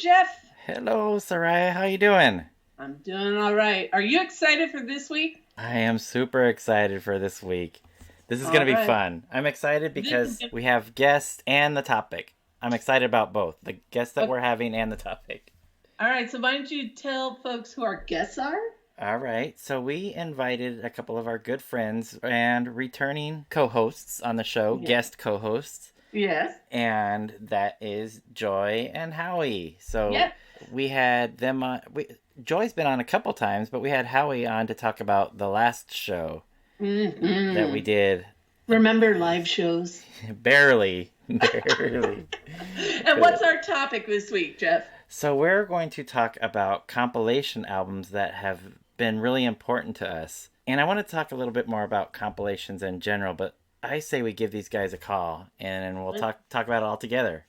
Jeff. Hello, Soraya. How you doing? I'm doing all right. Are you excited for this week? I am super excited for this week. This is All going to be right. fun. I'm excited because we have guests and the topic. I'm excited about both, the guests that we're having and the topic. All right, so why don't you tell folks who our guests are? All right, so we invited a couple of our good friends and returning co-hosts on the show, guest co-hosts. Yes. And that is Joy and Howie. So we had them on. Joy's been on a couple times, but we had Howie on to talk about the last show that we did. Remember live shows? Barely. And what's our topic this week, Jeff? So we're going to talk about compilation albums that have been really important to us. And I want to talk a little bit more about compilations in general, but I say we give these guys a call and we'll talk about it all together.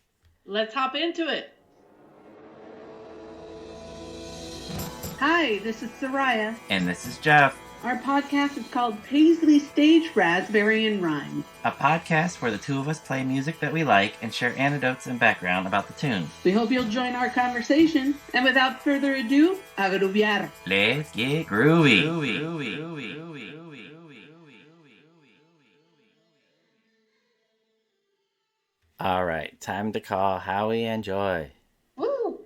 Let's hop into it. Hi, this is Soraya. And this is Jeff. Our podcast is called Paisley Stage Raspberry and Rhyme. A podcast where the two of us play music that we like and share anecdotes and background about the tunes. We hope you'll join our conversation. And without further ado, agruviar. Let's get groovy. All right, time to call Howie and Joy. Woo!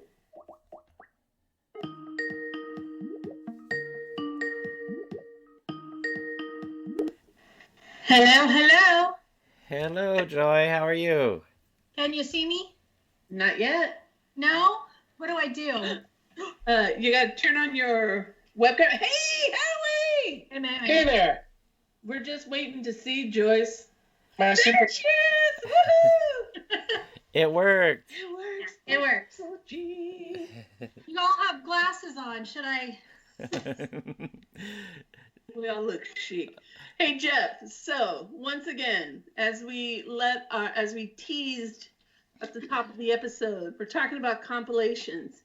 Hello. Hello, Joy. How are you? Can you see me? Not yet. No? What do I do? You got to turn on your webcam. Hey, Howie! Hey there. We're just waiting to see Joyce. My super. She is! Woohoo! It worked. It works. Oh, gee. You all have glasses on. Should I? We all look chic. Hey, Jeff. So once again, as we teased at the top of the episode, we're talking about compilations.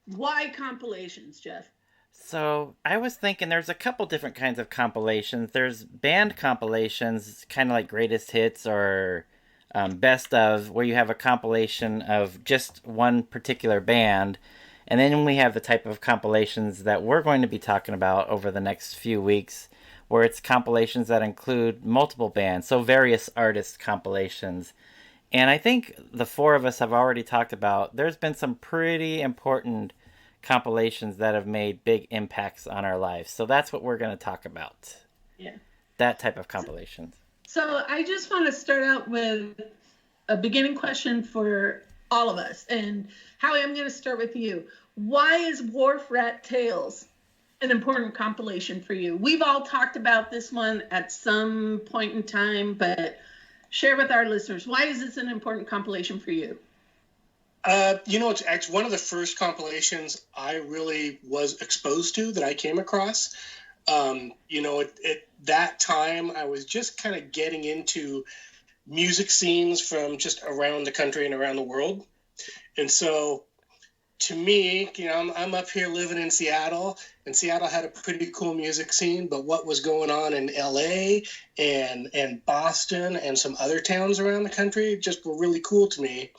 Why compilations, Jeff? So I was thinking there's a couple different kinds of compilations. There's band compilations, kind of like greatest hits or best of, where you have a compilation of just one particular band. And then we have the type of compilations that we're going to be talking about over the next few weeks, where it's compilations that include multiple bands, so various artist compilations. And I think the four of us have already talked about, there's been some pretty important compilations that have made big impacts on our lives. So that's what we're going to talk about. Yeah. That type of compilations. So I just want to start out with a beginning question for all of us. And Howie, I'm going to start with you. Why is WarfRat Tales an important compilation for you? We've all talked about this one at some point in time, but share with our listeners, why is this an important compilation for you? It's actually one of the first compilations I really was exposed to that I came across. At that time, I was just kind of getting into music scenes from just around the country and around the world. And so to me, I'm up here living in Seattle, and Seattle had a pretty cool music scene, but what was going on in LA and Boston and some other towns around the country just were really cool to me.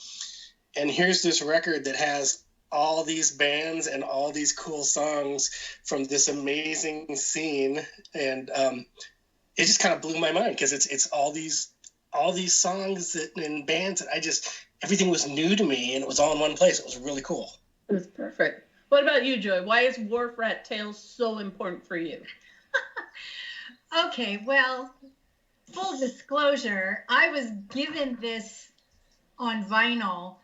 And here's this record that has all these bands and all these cool songs from this amazing scene. And it just kind of blew my mind because it's all these songs and bands that everything was new to me, and it was all in one place. It was really cool. It was perfect. What about you, Joy? Why is WarfRat Tales so important for you? Okay, well, full disclosure, I was given this on vinyl,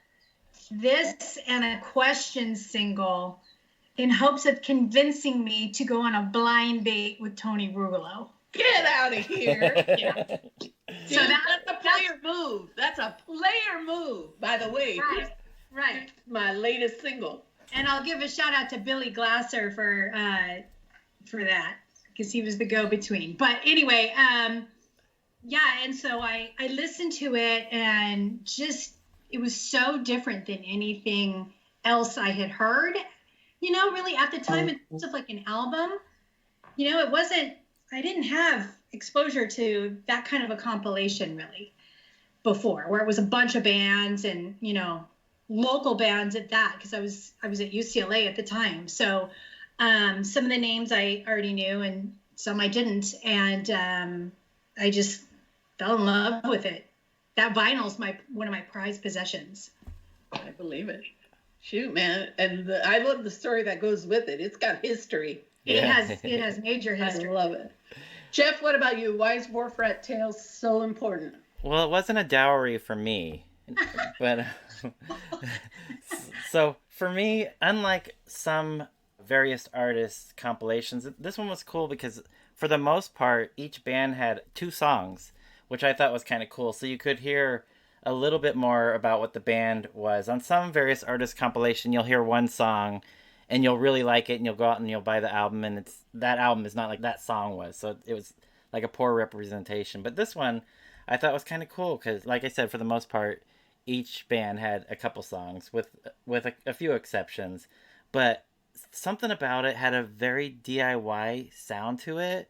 this and a Question single, in hopes of convincing me to go on a blind date with Tony Rugolo. Get out of here. Yeah. So that's a player move. That's a player move, by the way. Right. My latest single. And I'll give a shout out to Billy Glasser for that, because he was the go-between. But anyway, and so I listened to it, and just, it was so different than anything else I had heard. Really at the time, in terms of like an album, it wasn't, I didn't have exposure to that kind of a compilation really before, where it was a bunch of bands and, local bands at that, because I was at UCLA at the time. So some of the names I already knew and some I didn't, and I just fell in love with it. That vinyl's one of my prized possessions. I believe it. Shoot, man, and I love the story that goes with it. It's got history. Yeah. It has major history. I love it. Jeff, what about you? Why is WarfRat Tales so important? Well, it wasn't a dowry for me, but so for me, unlike some various artists' compilations, this one was cool because for the most part, each band had 2 songs, which I thought was kind of cool. So you could hear a little bit more about what the band was. On some various artists' compilation, you'll hear 1 song and you'll really like it and you'll go out and you'll buy the album, and that album is not like that song was. So it was like a poor representation. But this one I thought was kind of cool because, like I said, for the most part, each band had a couple songs with a few exceptions. But something about it had a very DIY sound to it,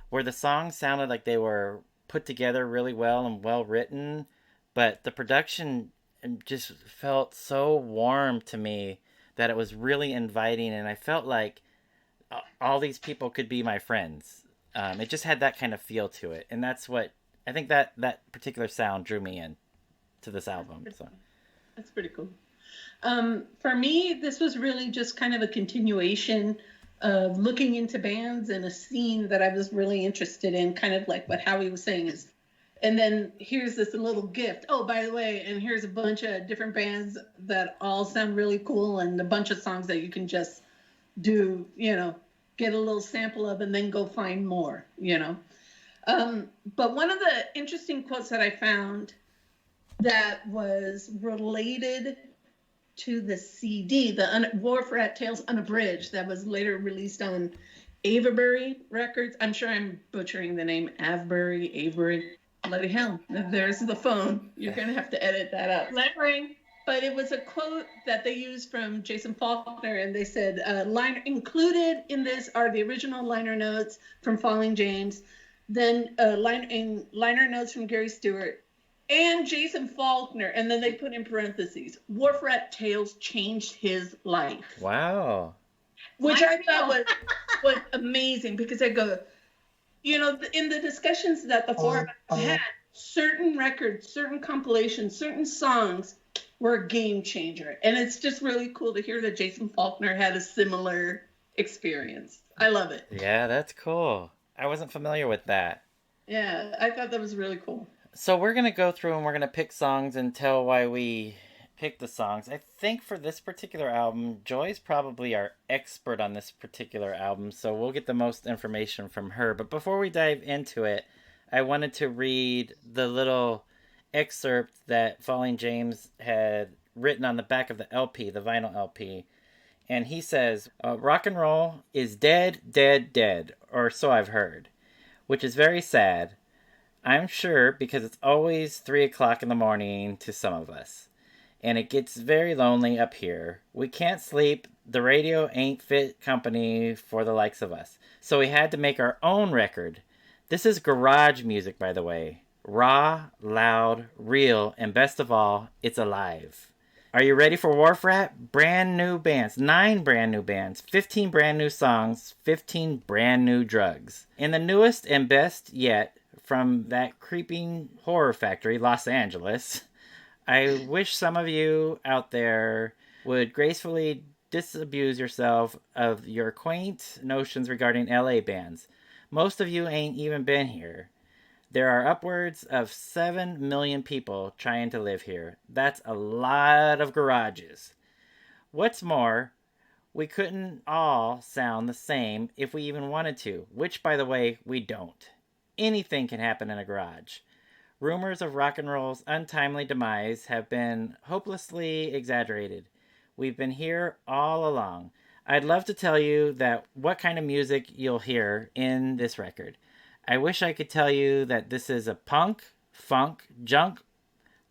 where the songs sounded like they were put together really well and well written, but the production just felt so warm to me that it was really inviting, and I felt like all these people could be my friends. It just had that kind of feel to it, and that's what I think that particular sound drew me in to this album. So that's pretty cool. For me, this was really just kind of a continuation of looking into bands and a scene that I was really interested in, kind of like what Howie was saying is, and then here's this little gift. Oh, by the way, and here's a bunch of different bands that all sound really cool and a bunch of songs that you can just do, get a little sample of and then go find more, But one of the interesting quotes that I found that was related to the CD, the WarfRat Tales Unabridged, that was later released on Avebury Records. I'm sure I'm butchering the name. Avebury. Bloody hell. There's the phone. You're going to have to edit that out. Let ring. But it was a quote that they used from Jason Faulkner, and they said, included in this are the original liner notes from Falling James, then liner notes from Gary Stewart, and Jason Faulkner, and then they put in parentheses, WarfRat Tales changed his life. Wow. Which I thought was amazing, because I go, in the discussions that the four of us had, certain records, certain compilations, certain songs were a game changer. And it's just really cool to hear that Jason Faulkner had a similar experience. I love it. Yeah, that's cool. I wasn't familiar with that. Yeah, I thought that was really cool. So we're going to go through and we're going to pick songs and tell why we picked the songs. I think for this particular album, Joy's probably our expert on this particular album, so we'll get the most information from her. But before we dive into it, I wanted to read the little excerpt that Falling James had written on the back of the LP, the vinyl LP. And he says, rock and roll is dead, dead, dead, or so I've heard, which is very sad. I'm sure because it's always 3 o'clock in the morning to some of us. And it gets very lonely up here. We can't sleep. The radio ain't fit company for the likes of us. So we had to make our own record. This is garage music, by the way. Raw, loud, real, and best of all, it's alive. Are you ready for WarfRat? Brand new bands. 9 brand new bands. 15 brand new songs. 15 brand new drugs. And the newest and best yet from that creeping horror factory, Los Angeles. I wish some of you out there would gracefully disabuse yourself of your quaint notions regarding LA bands. Most of you ain't even been here. There are upwards of 7 million people trying to live here. That's a lot of garages. What's more, we couldn't all sound the same if we even wanted to, which, by the way, we don't. Anything can happen in a garage. Rumors of rock and roll's untimely demise have been hopelessly exaggerated. We've been here all along. I'd love to tell you that what kind of music you'll hear in this record. I wish I could tell you that this is a punk, funk, junk,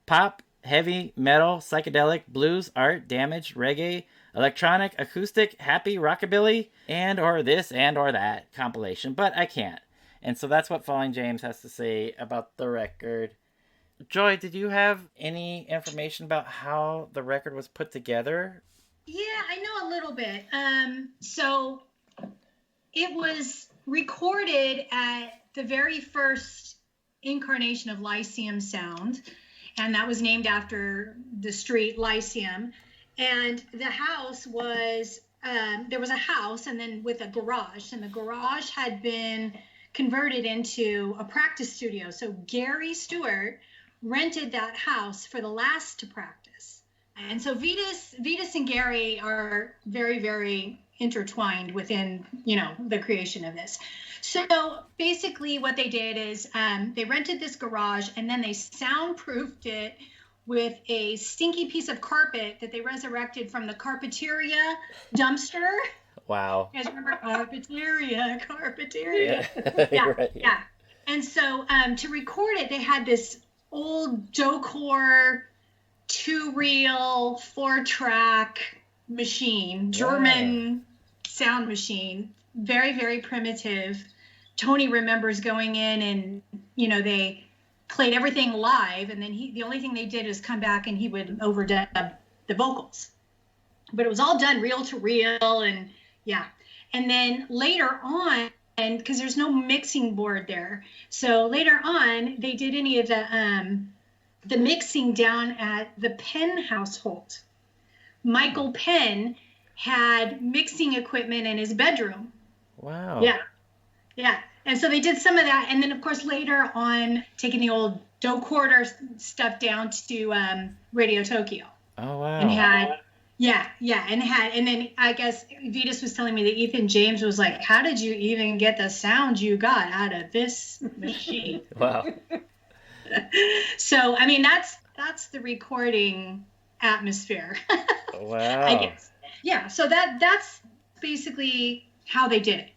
pop, heavy, metal, psychedelic, blues, art, damage, reggae, electronic, acoustic, happy, rockabilly, and or this and or that compilation, but I can't. And so that's what Falling James has to say about the record. Joy, did you have any information about how the record was put together? Yeah, I know a little bit. So it was recorded at the very first incarnation of Lyceum Sound, and that was named after the street Lyceum. And the house was, there was a house and then with a garage, and the garage had been converted into a practice studio. So Gary Stewart rented that house for the Last to practice. And so Vitas and Gary are very, very intertwined within, the creation of this. So basically what they did is they rented this garage and then they soundproofed it with a stinky piece of carpet that they resurrected from the Carpeteria dumpster. Wow. You guys remember Carpeteria? Yeah. Right. Yeah. And so to record it, they had this old Docor 2-reel 4-track machine, German sound machine, very, very primitive. Tony remembers going in and, they played everything live, and then the only thing they did is come back and he would overdub the vocals. But it was all done reel to reel, and yeah. And then later on, and because there's no mixing board there, so later on they did any of the mixing down at the Penn household. Michael Penn had mixing equipment in his bedroom. Wow. Yeah. And so they did some of that. And then, of course, later on, taking the old Docorder stuff down to Radio Tokyo. Oh, wow. And and then I guess Vitas was telling me that Ethan James was like, how did you even get the sound you got out of this machine? Wow. So, I mean, that's the recording atmosphere. Wow. I guess. Yeah, so that's basically how they did it.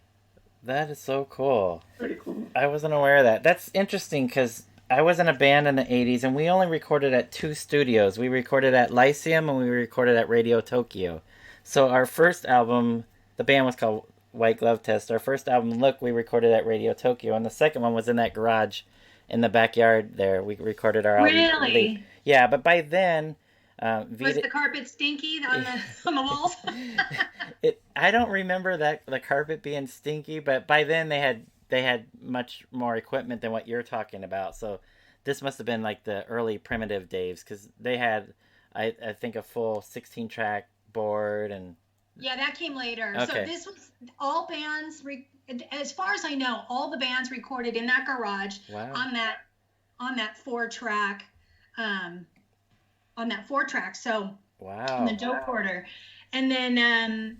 That is so cool. Pretty cool. I wasn't aware of that. That's interesting because I was in a band in the 80s and we only recorded at 2 studios. We recorded at Lyceum and we recorded at Radio Tokyo. So our first album, the band was called White Glove Test. Our first album, Look, we recorded at Radio Tokyo. And the second one was in that garage in the backyard there. We recorded our album. Really? Yeah, but by then... was the carpet stinky on the walls? I don't remember that the carpet being stinky, but by then they had much more equipment than what you're talking about. So this must have been like the early primitive days because they had, I think, a full 16-track board and. Yeah, that came later. Okay. So this was all bands. As far as I know, all the bands recorded in that garage. Wow. on that 4-track. On that 4-track, so wow. On the Docorder. And then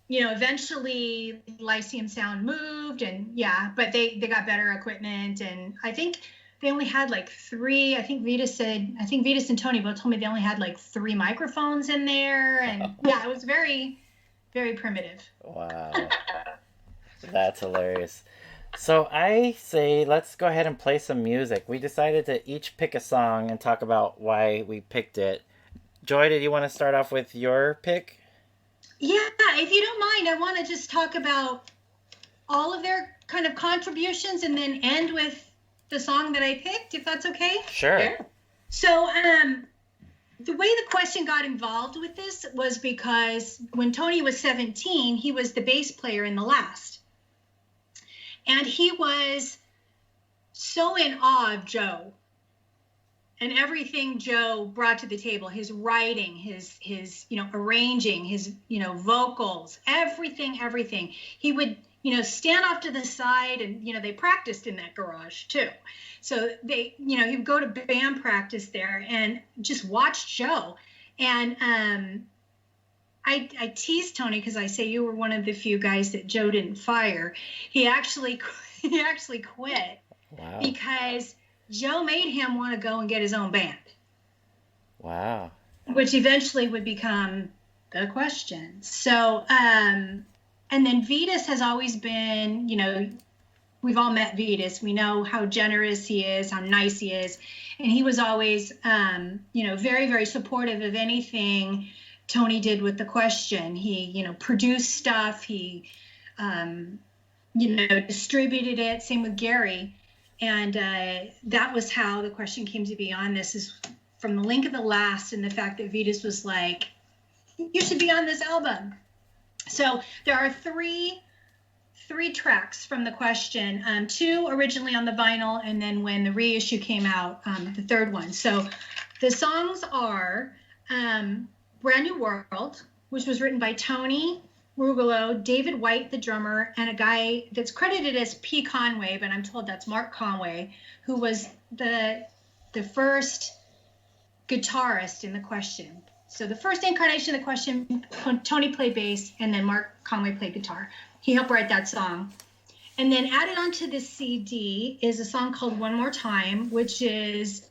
eventually Lyceum Sound moved, and but they got better equipment, and I think they only had like 3. I think Vitas and Tony both told me they only had like 3 microphones in there, and it was very, very primitive. Wow. That's hilarious. So I say let's go ahead and play some music. We decided to each pick a song and talk about why we picked it. Joy, did you want to start off with your pick? Yeah, if you don't mind, I want to just talk about all of their kind of contributions and then end with the song that I picked, if that's okay. Sure. So the way the question got involved with this was because when Tony was 17, he was the bass player in The Last. And he was so in awe of Joe and everything Joe brought to the table, his writing, his arranging, his, vocals, everything. He would, stand off to the side and, they practiced in that garage too. So they, he'd go to band practice there and just watch Joe. And I teased Tony because I say you were one of the few guys that Joe didn't fire. He actually quit. Wow. Because Joe made him want to go and get his own band. Wow. Which eventually would become The Question. So, and then Vitas has always been, we've all met Vitas. We know how generous he is, how nice he is. And he was always, very, very supportive of anything Tony did with The Question. He, produced stuff. He, distributed it. Same with Gary. And that was how the question came to be on this, is from the link of the last, and the fact that Vitas was like, you should be on this album. So there are three tracks from the question, 2 originally on the vinyl, and then when the reissue came out, the 3rd one. So the songs are Brand New World, which was written by Tony Rugolo, David White, the drummer, and a guy that's credited as P. Conway, but I'm told that's Mark Conway, who was the first guitarist in the question. So the first incarnation of the question, Tony played bass, and then Mark Conway played guitar. He helped write that song. And then added onto this CD is a song called One More Time, which is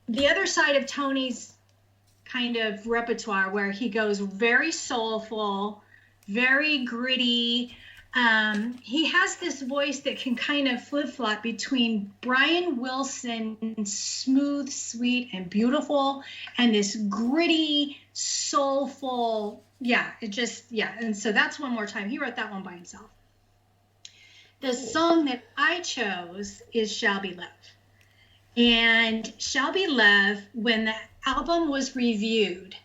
the other side of Tony's kind of repertoire, where he goes very soulful, very gritty. He has this voice that can kind of flip-flop between Brian Wilson's smooth, sweet, and beautiful, and this gritty, soulful, and so that's One More Time. He wrote that one by himself. The song that I chose is Shall Be Love. And Shall Be Love, when the album was reviewed,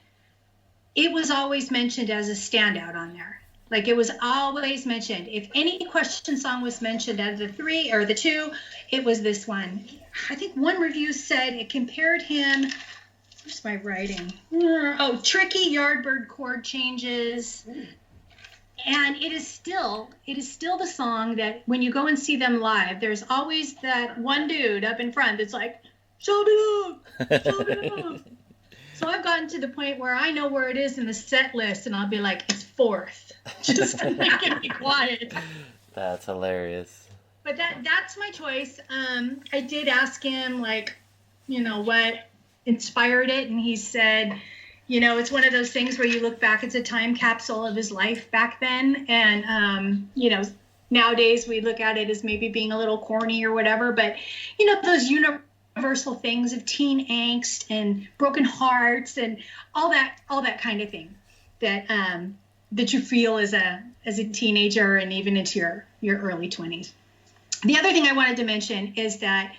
it was always mentioned as a standout on there. Like, it was always mentioned. If any question song was mentioned out of the 3 or the 2, it was this one. I think one review said it compared him, where's my writing? Oh, tricky Yardbird chord changes. And it is still the song that when you go and see them live, there's always that one dude up in front that's like, Shall Be Love, Shall Be Love. So I've gotten to the point where I know where it is in the set list, and I'll be like, it's 4th, just to make it be quiet. That's hilarious. But that's my choice. I did ask him, like, what inspired it, and he said, it's one of those things where you look back, it's a time capsule of his life back then, and nowadays we look at it as maybe being a little corny or whatever, but those universal things of teen angst and broken hearts and all that kind of thing that you feel as a teenager and even into your early 20s. The other thing I wanted to mention is that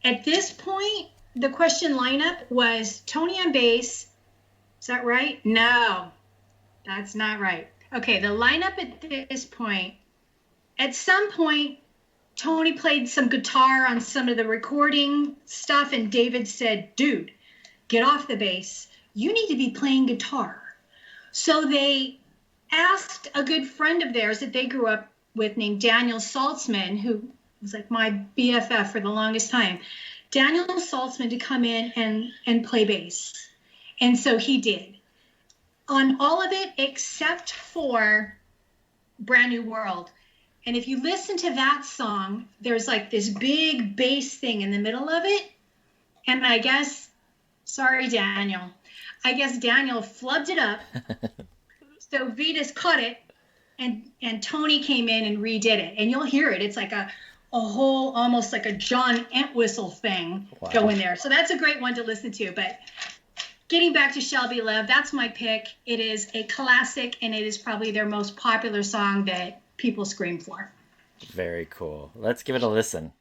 at this point, the question lineup was Tony on bass. Is that right? No, that's not right. Okay, the lineup at this point, at some point, Tony played some guitar on some of the recording stuff, and David said, dude, get off the bass. You need to be playing guitar. So they asked a good friend of theirs that they grew up with named Daniel Saltzman, who was like my BFF for the longest time, Daniel Saltzman, to come in and play bass. And so he did. On all of it except for Brand New World. And if you listen to that song, there's like this big bass thing in the middle of it. And I guess, sorry, Daniel, I guess Daniel flubbed it up. So Vitas caught it, and Tony came in and redid it. And you'll hear it. It's like a whole, almost like a John Entwistle thing going there. So that's a great one to listen to. But getting back to Shall Be Love, that's my pick. It is a classic, and it is probably their most popular song that people scream for. Very cool. Let's give it a listen.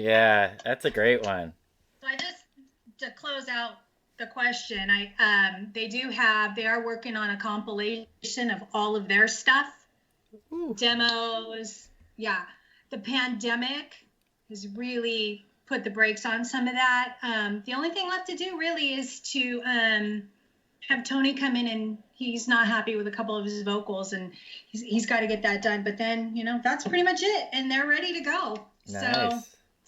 Yeah, that's a great one. So I just, to close out the question, they are working on a compilation of all of their stuff. Ooh. Demos. Yeah. The pandemic has really put the brakes on some of that. The only thing left to do really is to have Tony come in, and he's not happy with a couple of his vocals, and he's got to get that done. But then, that's pretty much it, and they're ready to go. Nice. So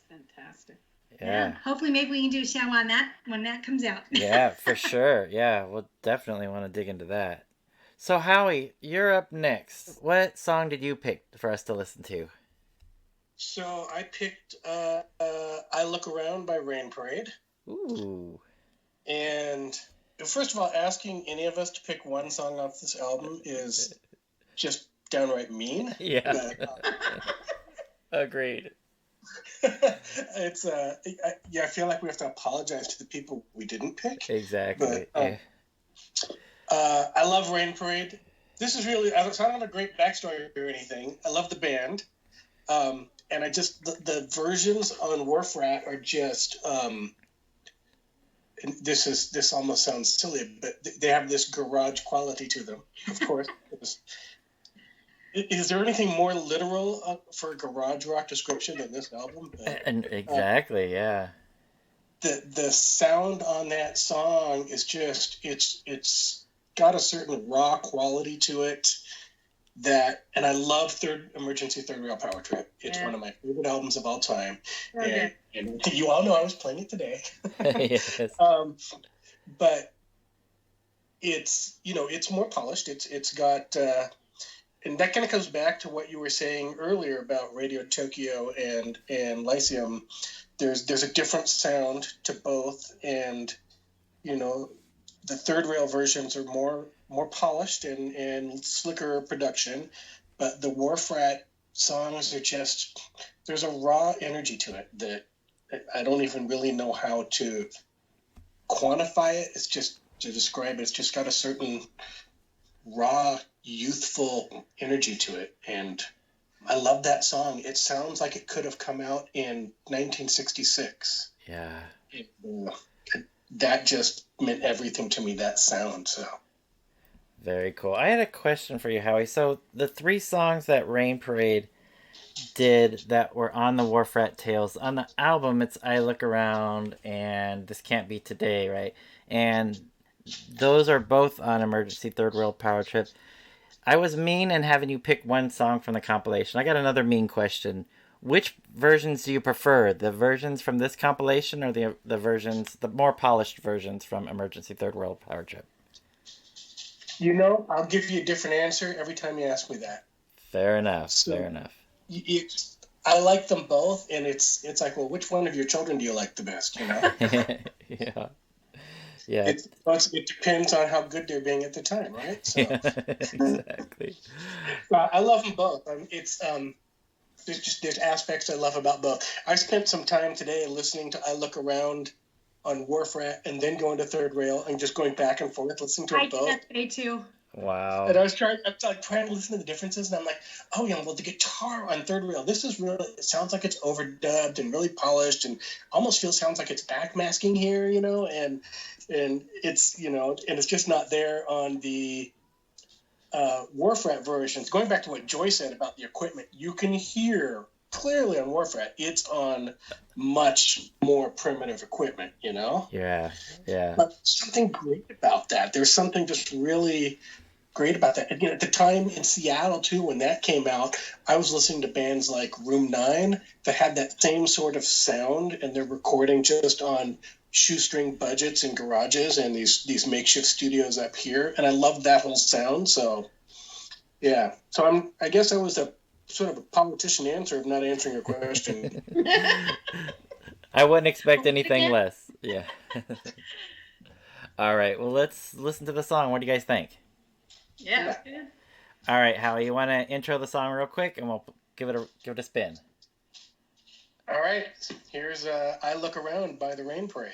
fantastic. Yeah. Hopefully, maybe we can do a show on that when that comes out. Yeah, for sure. Yeah, we'll definitely want to dig into that. So, Howie, you're up next. What song did you pick for us to listen to? So I picked I Look Around by Rain Parade. Ooh. And first of all, asking any of us to pick one song off this album is just downright mean. Yeah. But, agreed. It's I feel like we have to apologize to the people we didn't pick. Exactly. But, I love Rain Parade. This is really, so I don't have a great backstory or anything. I love the band. And I just, the versions on WarfRat are just, and this almost sounds silly, but they have this garage quality to them, of course. Is there anything more literal for a garage rock description than this album? And exactly, yeah. The sound on that song is just, it's got a certain raw quality to it. And I love Emergency Third Rail Power Trip. It's one of my favorite albums of all time. Okay. And you all know I was playing it today. Yes. But it's, it's more polished. It's got, and that kind of comes back to what you were saying earlier about Radio Tokyo and Lyceum. There's a different sound to both. And, the Third Rail versions are more polished and slicker production, but the WarfRat songs are just, there's a raw energy to it that I don't even really know how to quantify it. It's just, to describe it, it's just got a certain raw, youthful energy to it. And I love that song. It sounds like it could have come out in 1966. Yeah. That just meant everything to me, that sound, so. Very cool. I had a question for you, Howie. So the 3 songs that Rain Parade did that were on the WarfRat Tales, on the album, it's I Look Around and This Can't Be Today, right? And those are both on Emergency Third Rail Power Trip. I was mean in having you pick one song from the compilation. I got another mean question. Which versions do you prefer? The versions from this compilation or the the more polished versions from Emergency Third Rail Power Trip? I'll give you a different answer every time you ask me that. Fair enough. So, fair enough. I like them both, and it's like, well, which one of your children do you like the best? Yeah. Yeah. It depends on how good they're being at the time, right? So, exactly. I love them both. There's aspects I love about both. I spent some time today listening to I Look Around on WarfRat and then going to Third Rail and just going back and forth listening to it both. I did that today too. Wow. And I was trying to listen to the differences, and I'm like, oh yeah, well, the guitar on Third Rail, this is really, it sounds like it's overdubbed and really polished, and almost sounds like it's backmasking here, and it's, and it's just not there on the WarfRat versions. Going back to what Joy said about the equipment, you can hear clearly on WarfRat, it's on much more primitive equipment, Yeah. But something great about that. There's something just really great about that. Again, at the time in Seattle, too, when that came out, I was listening to bands like Room 9 that had that same sort of sound, and they're recording just on shoestring budgets and garages and these makeshift studios up here. And I loved that whole sound. So, yeah. So I guess I was a sort of a politician answer of not answering your question. I wouldn't expect anything less. Yeah. All right. Well, let's listen to the song. What do you guys think? Yeah. All right, Howie, you want to intro the song real quick, and we'll give it a spin. All right. Here's I Look Around by the Rain Parade.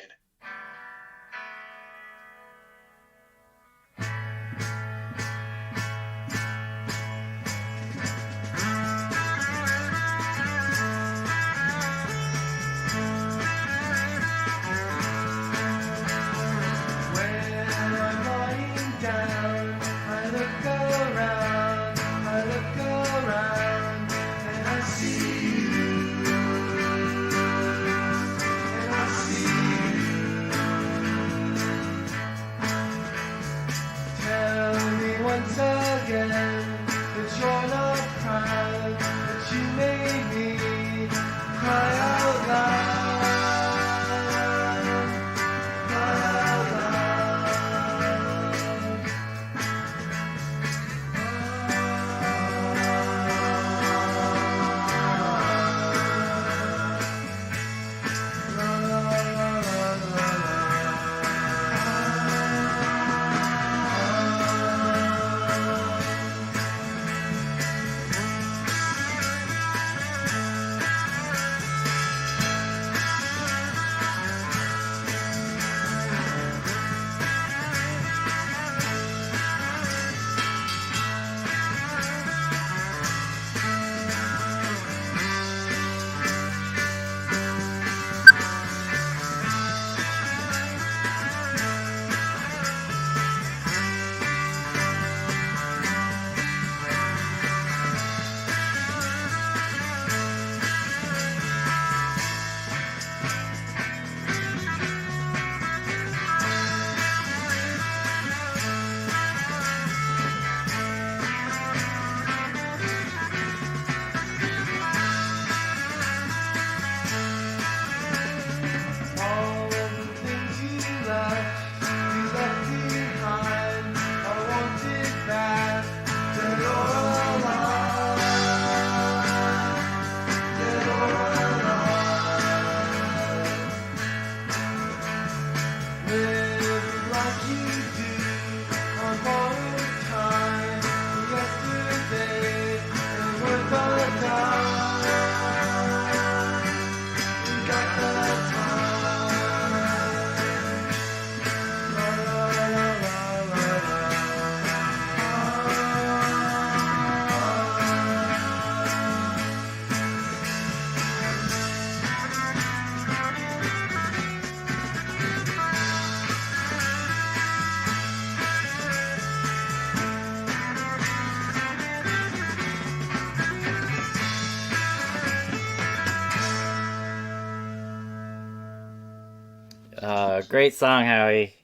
Great song, Howie.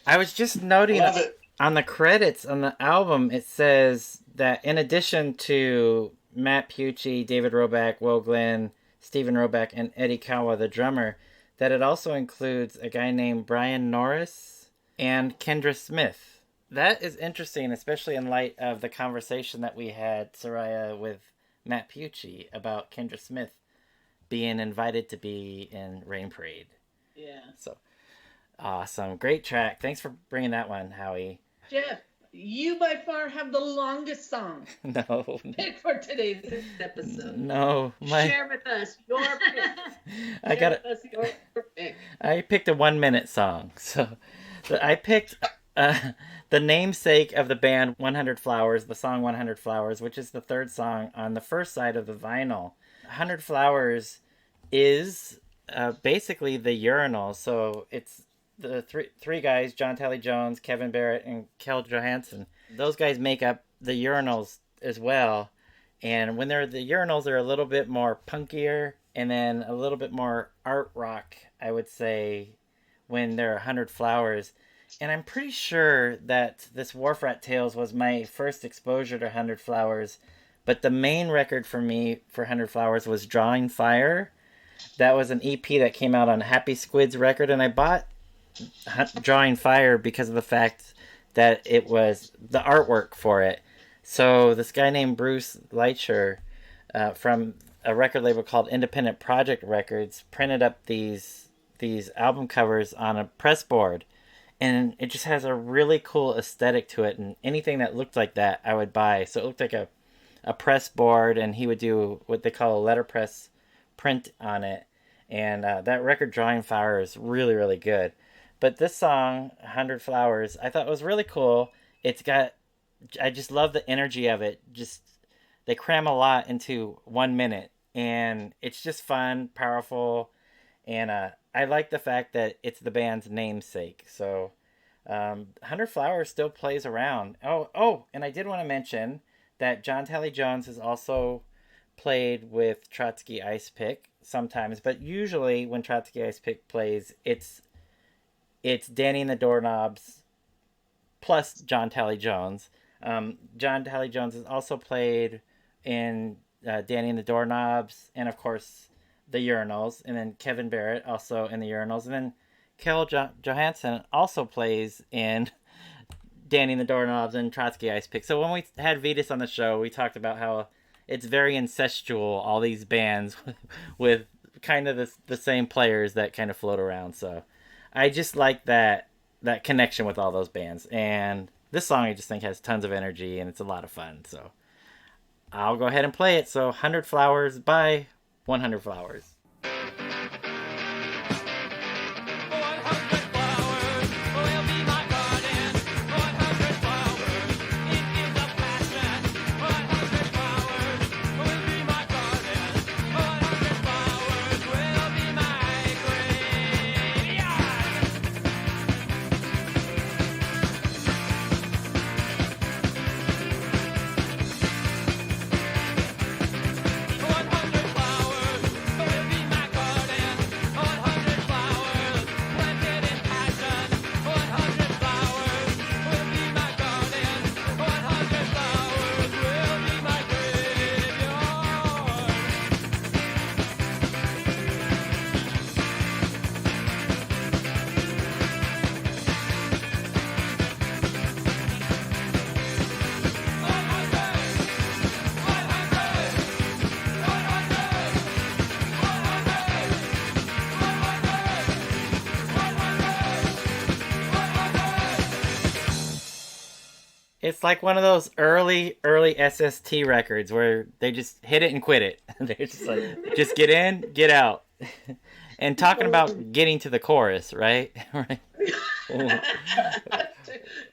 I was just noting Love it. on the credits on the album, it says that in addition to Matt Pucci, David Roback, Will Glenn, Stephen Roback, and Eddie Kawa, the drummer, that it also includes a guy named Brian Norris and Kendra Smith. That is interesting, especially in light of the conversation that we had, Soraya, with Matt Pucci about Kendra Smith being invited to be in Rain Parade. Yeah. So, awesome. Great track. Thanks for bringing that one, Howie. Jeff, you by far have the longest song No. pick for today's episode. No. Share with us your pick. Share with us your pick. I picked a 1-minute song. So I picked the namesake of the band 100 Flowers, the song 100 Flowers, which is the third song on the first side of the vinyl. 100 Flowers is basically the Urinal. So it's the three guys, John Tally Jones, Kevin Barrett, and Kel Johansson. Those guys make up the Urinals as well. And when they're the Urinals, they're a little bit more punkier and then a little bit more art rock, I would say, when they're 100 Flowers. And I'm pretty sure that this WarfRat Tales was my first exposure to 100 Flowers. But the main record for me for 100 Flowers was Drawing Fire. That was an EP that came out on Happy Squid's record. And I bought Drawing Fire because of the fact that it was the artwork for it. So this guy named Bruce Leitcher from a record label called Independent Project Records printed up these album covers on a press board. And it just has a really cool aesthetic to it. And anything that looked like that, I would buy. So it looked like a press board, and he would do what they call a letterpress print on it. And that record, Drawing Fire, is really, really good. But this song, 100 Flowers, I thought was really cool. I just love the energy of it. Just, they cram a lot into 1 minute. And it's just fun, powerful, and I like the fact that it's the band's namesake. So 100 Flowers still plays around. Oh, and I did want to mention that John Tally Jones has also played with Trotsky Ice Pick sometimes, but usually when Trotsky Ice Pick plays, it's Danny and the Doorknobs plus John Tally Jones. John Tally Jones has also played in Danny and the Doorknobs, and of course the Urinals, and then Kevin Barrett also in the Urinals, and then Kel Johansson also plays in Danny and the Doorknobs and Trotsky Ice Pick. So when we had Vetus on the show, we talked about how it's very incestual, all these bands with kind of the same players that kind of float around. So I just like that connection with all those bands. And this song I just think has tons of energy and it's a lot of fun. So I'll go ahead and play it. So 100 Flowers by 100 Flowers. It's like one of those early SST records where they just hit it and quit it. They're just like, just get in, get out. And talking about getting to the chorus, right? Right.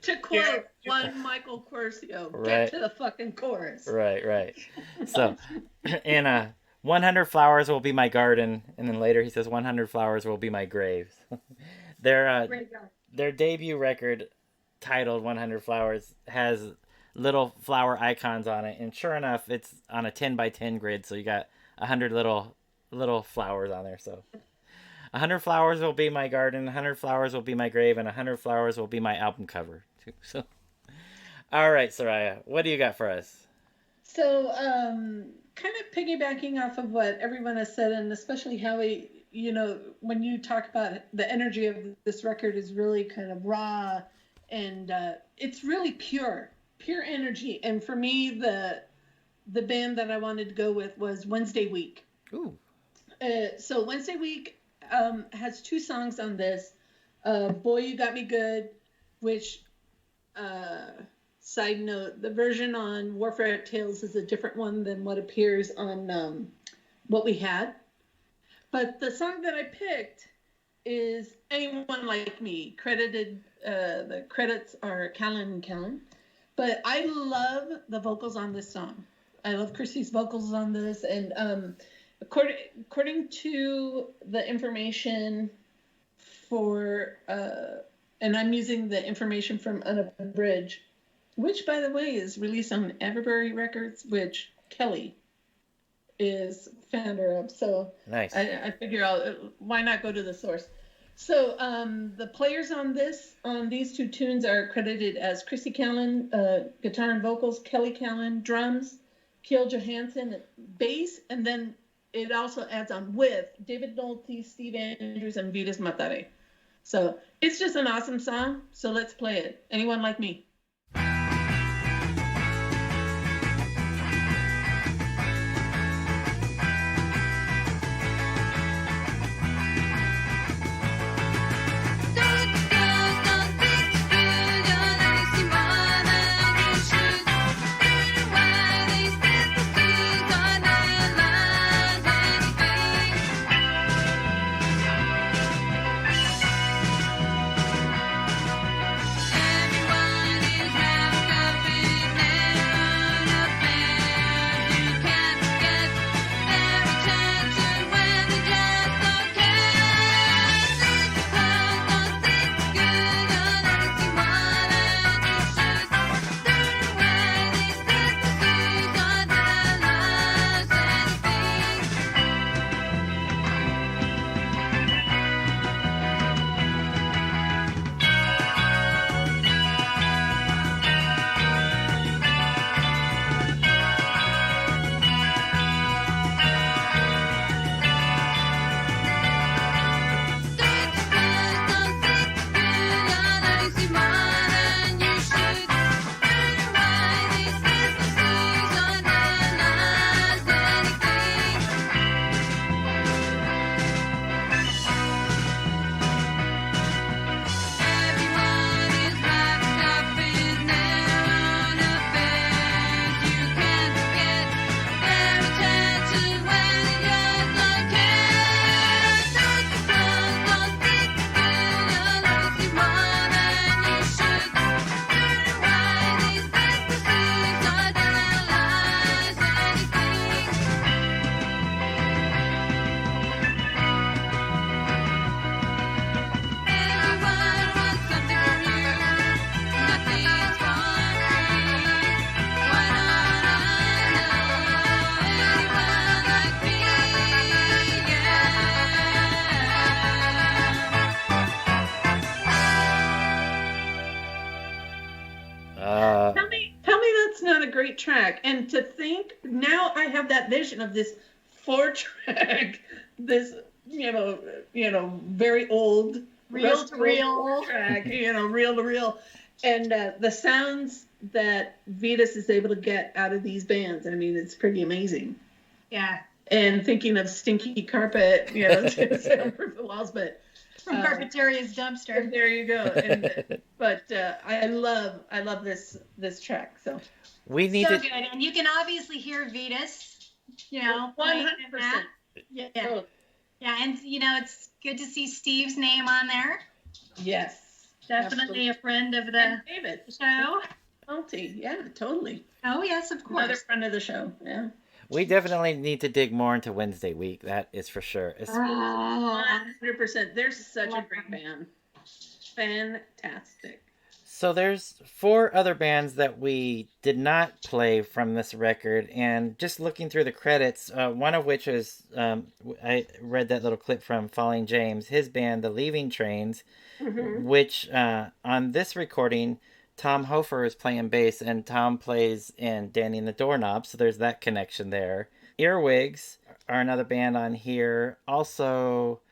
to quote one Michael Quercio, get to the fucking chorus. Right. So, and 100 flowers will be my garden, and then later he says 100 flowers will be my grave. Their debut record, titled 100 Flowers, has little flower icons on it, and sure enough, it's on a 10 by 10 grid, so you got 100 little flowers on there. So 100 flowers will be my garden, 100 flowers will be my grave, and 100 flowers will be my album cover. Too. So, all right, Soraya, what do you got for us? So, kind of piggybacking off of what everyone has said, and especially Howie, when you talk about the energy of this record is really kind of raw, and it's really pure energy. And for me, the band that I wanted to go with was Wednesday Week. Ooh. So Wednesday Week has 2 songs on this. Boy, You Got Me Good, which, side note, the version on WarfRat Tales is a different one than what appears on What We Had. But the song that I picked is Anyone Like Me. Credited, the credits are Callan and Callan. But I love the vocals on this song. I love Chrissy's vocals on this. And according to the information for, and I'm using the information from Unabridged, which, by the way, is released on Everbury Records, which Kelly is founder of. So nice. I figure why not go to the source? So the players on these 2 tunes are credited as Chrissy Callan, guitar and vocals, Kelly Callan, drums, Kjell Johansson, bass, and then it also adds on with David Nolte, Steve Andrews, and Vitas Matare. So it's just an awesome song. So let's play it. Anyone Like Me? Tell me that's not a great track. And to think, now I have that vision of this 4-track, this, very old, reel to reel track, reel to reel. And the sounds that Vitas is able to get out of these bands, I mean, it's pretty amazing. Yeah. And thinking of Stinky Carpet, to soundproof the walls, but from Carpeteria's Dumpster. There you go. But I love this track. So we need so good, and you can obviously hear Vitas. 100%. Yeah. Yeah, and it's good to see Steve's name on there. Yes. Definitely absolutely. A friend of the David show. Salty, yeah, totally. Oh yes, of course. Another friend of the show. Yeah. We definitely need to dig more into Wednesday Week. That is for sure. 100%. They're such a great band. Fantastic. So there's 4 other bands that we did not play from this record, and just looking through the credits, one of which is, I read that little clip from Falling James, his band, The Leaving Trains, which on this recording, Tom Hofer is playing bass, and Tom plays in Danny and the Doorknob, so there's that connection there. Earwigs are another band on here. Also,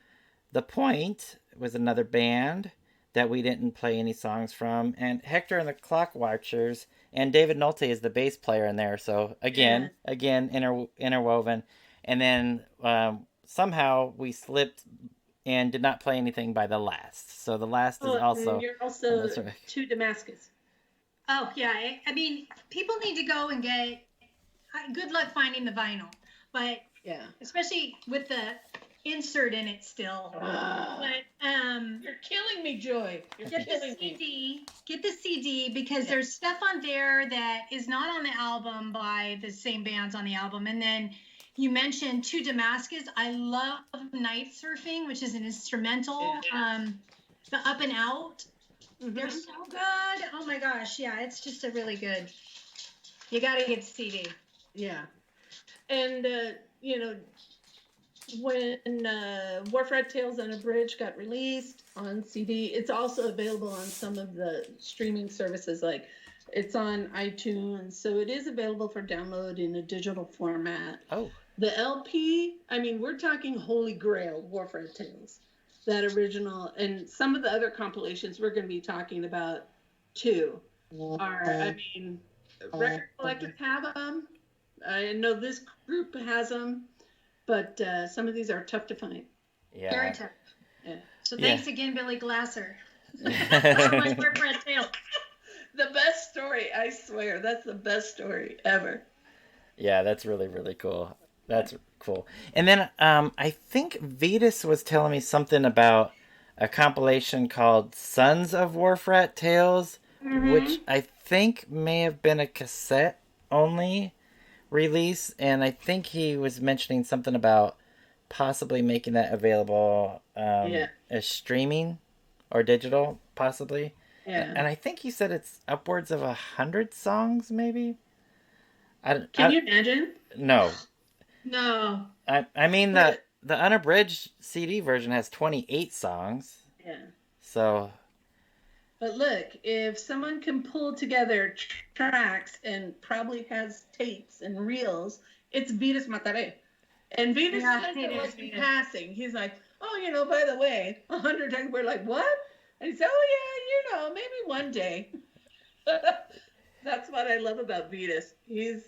The Point was another band that we didn't play any songs from, and Hector and the Clock Watchers, and David Nolte is the bass player in there. So again, interwoven, and then somehow we slipped and did not play anything by The Last. So The Last is also. And you're also to Damascus. Oh yeah, I mean, people need to go and get. Good luck finding the vinyl, but especially with the insert in it still. But you're killing me, Joy. Get the CD because there's stuff on there that is not on the album by the same bands on the album. And then you mentioned To Damascus. I love Night Surfing, which is an instrumental. The Up and Out. They're so good. Oh my gosh, yeah, it's just a really good. You gotta get the CD. Yeah, and when WarfRat Tales Unabridged got released on CD, it's also available on some of the streaming services. Like, it's on iTunes, so it is available for download in a digital format. Oh. The LP, I mean, we're talking Holy Grail, WarfRat Tales, that original, and some of the other compilations we're going to be talking about too are, I mean, record collectors have them. I know this group has them. But some of these are tough to find. Yeah. Very tough. Yeah. So thanks again, Billy Glasser. The best story, I swear. That's the best story ever. Yeah, that's really, really cool. That's cool. And then I think Vetus was telling me something about a compilation called Sons of WarfRat Tales, which I think may have been a cassette only release, and I think he was mentioning something about possibly making that available as streaming or digital, possibly. Yeah. And I think he said it's upwards of 100 songs, maybe. Can you imagine? No. No. I mean, the unabridged CD version has 28 songs. Yeah. So. But look, if someone can pull together tracks and probably has tapes and reels, it's Vitas Mataré. And Vitas said it was passing. He's like, oh, by the way, 100 times. We're like, what? And he said, oh, yeah, maybe one day. That's what I love about Vitas. He's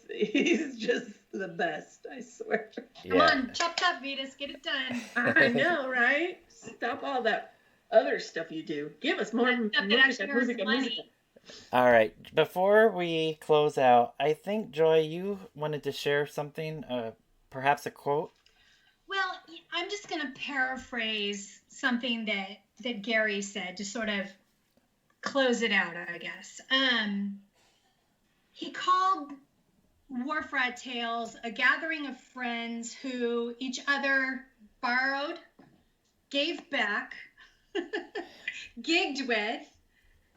just the best, I swear. Yeah. Come on, chop, Vitas, get it done. I know, right? Stop all that other stuff you do. Give us more music. All right. Before we close out, I think, Joy, you wanted to share something, perhaps a quote? Well, I'm just going to paraphrase something that Gary said to sort of close it out, I guess. He called WarfRat Tales a gathering of friends who each other borrowed, gave back, gigged with,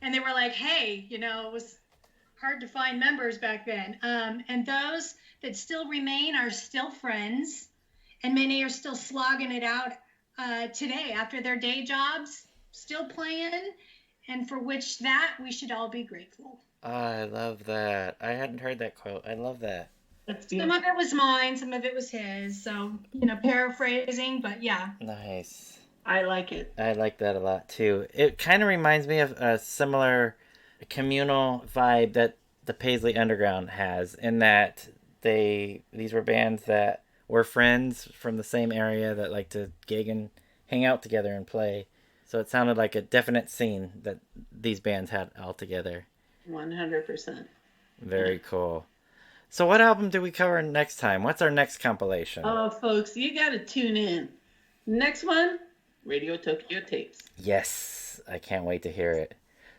and they were like, hey, it was hard to find members back then. And those that still remain are still friends, and many are still slogging it out today after their day jobs, still playing, and for which that we should all be grateful. Oh, I love that. I hadn't heard that quote. I love that. Some of it was mine, some of it was his, so, paraphrasing, but yeah. Nice. I like it. I like that a lot, too. It kind of reminds me of a similar communal vibe that the Paisley Underground has, in that these were bands that were friends from the same area that like to gig and hang out together and play. So it sounded like a definite scene that these bands had all together. 100%. Very cool. So what album do we cover next time? What's our next compilation? Oh, folks, you got to tune in. Next one, Radio Tokyo Tapes. Yes, I can't wait to hear it.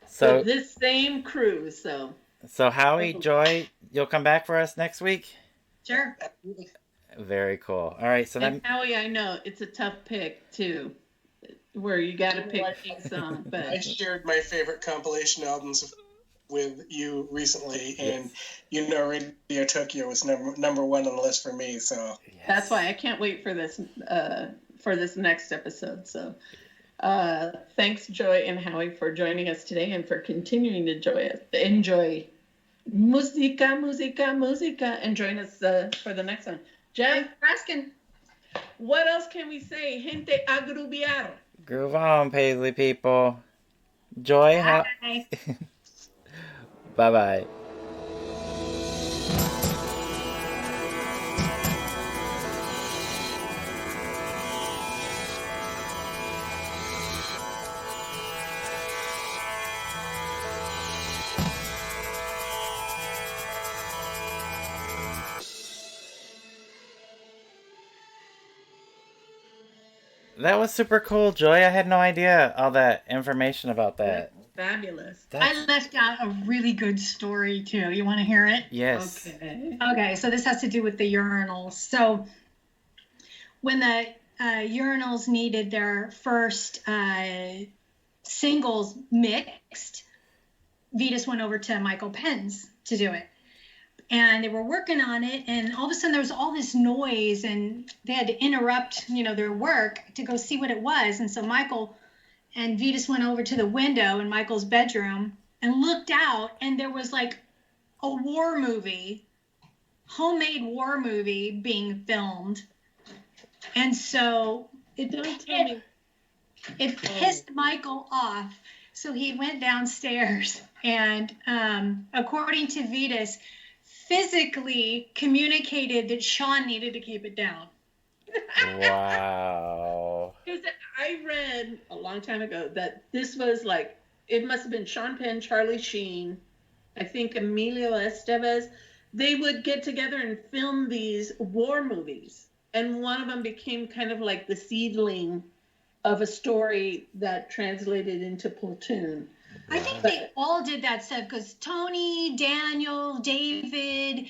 So this same crew, so. So Howie, Joy, you'll come back for us next week? Sure. Very cool. All right, so then Howie, I know it's a tough pick too. where you got to pick a song. But I shared my favorite compilation albums with you recently, and you know, Radio Tokyo was number one on the list for me. So that's why I can't wait for this next episode. So thanks, Joy and Howie, for joining us today and for continuing to enjoy musica, and join us for the next one. Jeff, asking. What else can we say? Gente a grubiar. Groove on, Paisley people. Joy, Bye. Bye-bye. That was super cool, Joy. I had no idea all that information about that. Fabulous. I left out a really good story, too. You want to hear it? Yes. Okay, so this has to do with the urinals. So when the urinals needed their first singles mixed, Vetus went over to Michael Penn's to do it. And they were working on it, and all of a sudden there was all this noise, and they had to interrupt, their work to go see what it was. And so Michael and Vetus went over to the window in Michael's bedroom and looked out, and there was like a war movie, homemade war movie being filmed. And so it pissed Michael off. So he went downstairs and, according to Vetus, physically communicated that Sean needed to keep it down. Wow. Because I read a long time ago that this was like, it must have been Sean Penn, Charlie Sheen, I think Emilio Estevez. They would get together and film these war movies. And one of them became kind of like the seedling of a story that translated into Platoon. I think they all did that stuff because Tony, Daniel, David,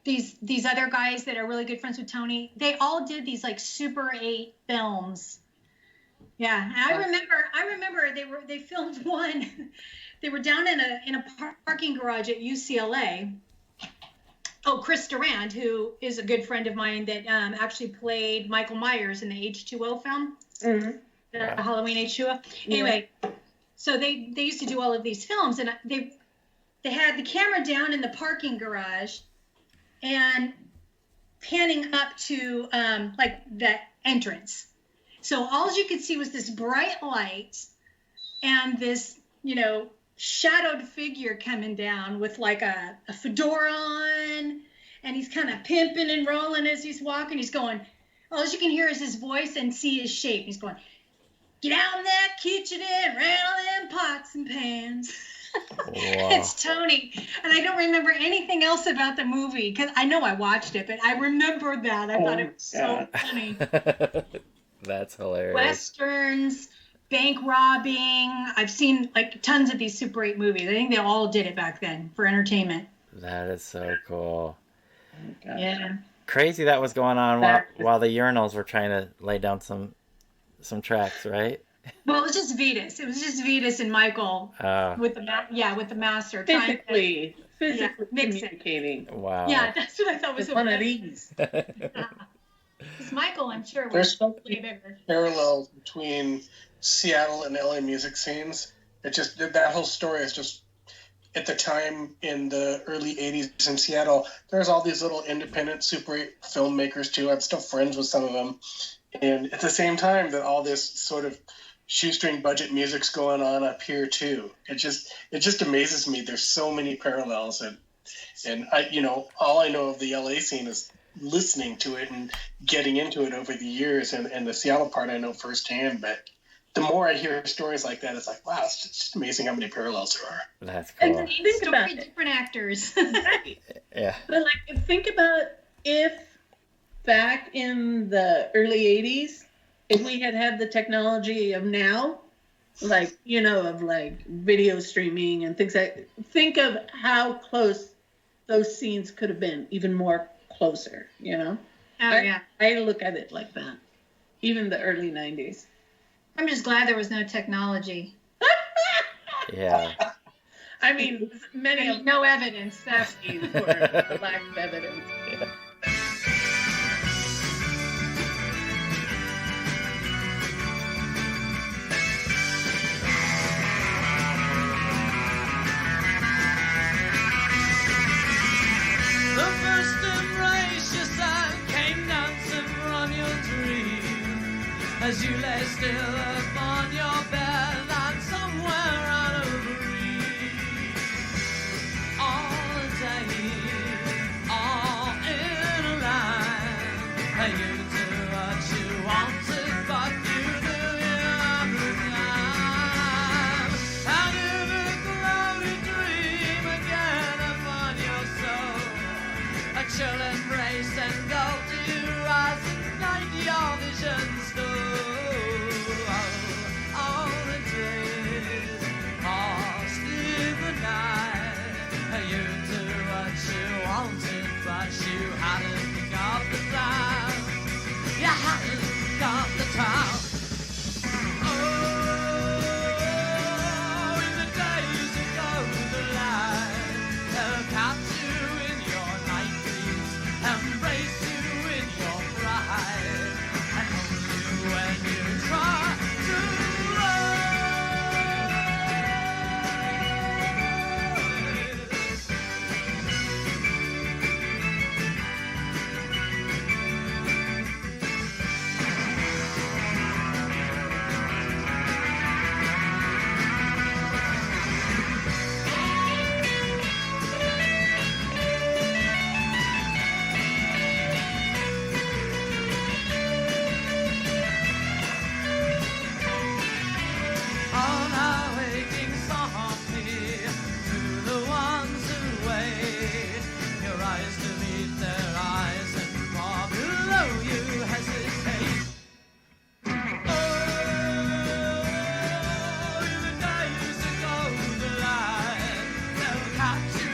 these other guys that are really good friends with Tony, they all did these like Super 8 films. Yeah, and I remember they filmed one. They were down in a parking garage at UCLA. Oh, Chris Durand, who is a good friend of mine that actually played Michael Myers in the H2O film, the Halloween H2O. Anyway. So they used to do all of these films, and they had the camera down in the parking garage and panning up to like the entrance. So all you could see was this bright light and this, shadowed figure coming down with like a fedora on, and he's kind of pimping and rolling as he's walking. He's going, all you can hear is his voice and see his shape. He's going, get out in that kitchen and round them pots and pans. Wow. It's Tony. And I don't remember anything else about the movie because I know I watched it, but I remember that. I thought it was so funny. That's hilarious. Westerns, bank robbing. I've seen like tons of these Super 8 movies. I think they all did it back then for entertainment. That is so cool. Oh, yeah. Crazy that was going on while the urinals were trying to lay down some tracks, right? Well, it was just Vetus. It was just Vetus and Michael with the master physically communicating. Wow. Yeah, that's what I thought was one of these. Because Michael, I'm sure, there's so way bigger. Parallels between Seattle and LA music scenes. It just that whole story is just at the time in the early 80s in Seattle. There's all these little independent Super 8 filmmakers too. I'm still friends with some of them. And at the same time that all this sort of shoestring budget music's going on up here too. It just amazes me. There's so many parallels, and I all I know of the LA scene is listening to it and getting into it over the years, and the Seattle part I know firsthand. But the more I hear stories like that, it's like, wow, it's just amazing how many parallels there are. That's cool. And then think about different actors. Right. Yeah. But like, think about if back in the early 80s, if we had the technology of now, like, of like video streaming and things like, think of how close those scenes could have been, even more closer, Oh, yeah. I look at it like that. even the early 90s. I'm just glad there was no technology. Yeah. I mean, many of no evidence. That's for a lack of evidence. Yeah. The first embrace your son came dancing from your dream as you lay still upon your bed and somewhere out of reach. All day, all in a line, and you do what you wanted, but you knew you every time. And in a cloudy dream again upon your soul, a chill embrace and go to your eyes and night your vision stole. All the days passed in the night. You do what you wanted, but you hadn't got the time. You hadn't got the time. Oh, in the days ago the light, they'll catch you in your nightmares, embrace you in your pride, and hold you when you try to run. On our waking softly to the ones who wait, your eyes to meet their eyes and far below you hesitate. Oh, in the days ago the light, they'll catch you